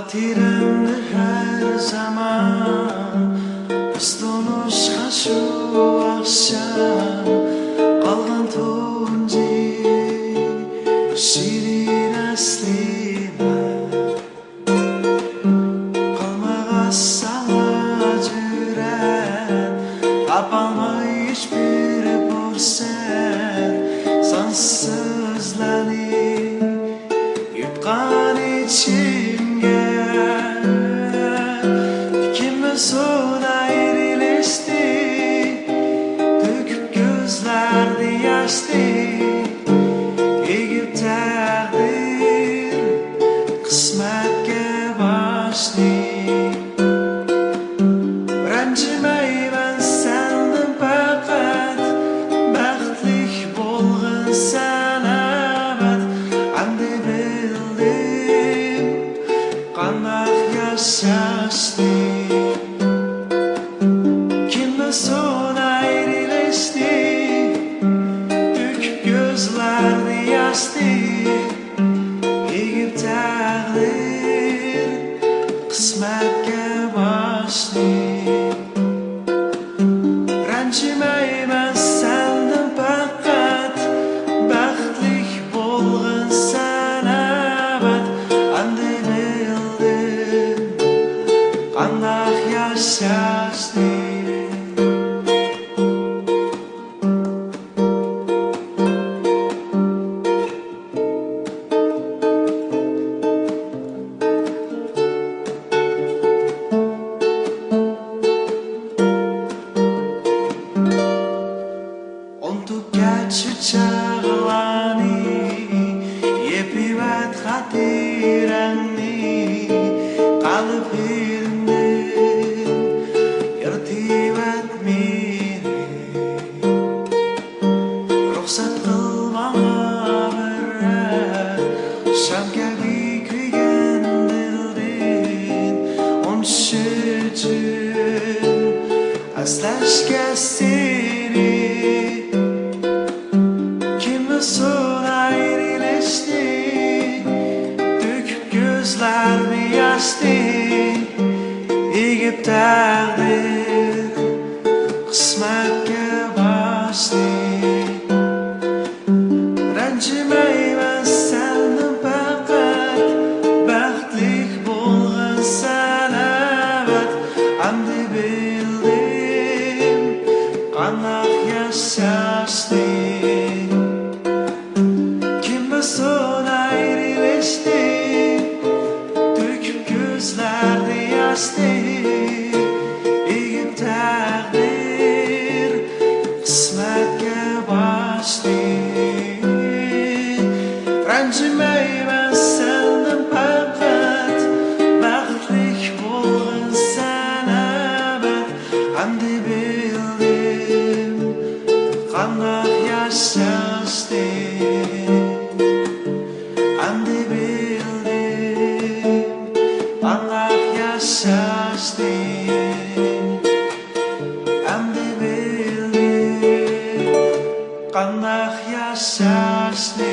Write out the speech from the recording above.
Hatirimde her zaman Ustunuşka şu akşam Kalgan tunci Şirin aslime Kalmağa sana cüren Tapalmay hiçbir borsen Sansızlani Yutkan içimge Son ayrılıştı Döküp gözlerdi yaştı Egip takdir Kısmetke baştı Rancımay ben senden fakat Baxtlik bolğun sanabat Andi bildim Qanaq yaşaştı Son ayrılıştı Döküp gözlerdi yaştı Egip takdir Kısmetke baştı Rancımay ben senden fakat Baxtlik bolğun sanabat Andi bildim Qanaq yaşaştı Çağlani Yepivat hatirani Kalıp elimden Yırtivat meni Ruhsat kılmama bırra Şamkabi kuygen dildin On şücün Aslashka seni Son ayrılıştı Döküp gözlerdi yaştı Egip takdir Kısmetke baştı Rancımay ben senden fakat Baxtlik bolğun sanabat Andi bildim Qanaq yaşaştı Son ayrılıştı Döküp gözlerdi yaştı Egip takdir Kısmetke baştı Rancımay ben senden fakat Baxtlik bolğun sanabat Andi bildim Qanaq yaşaştı Andi bildim Qanaq yaşaştı Andi bildim Qanaq yaşaştı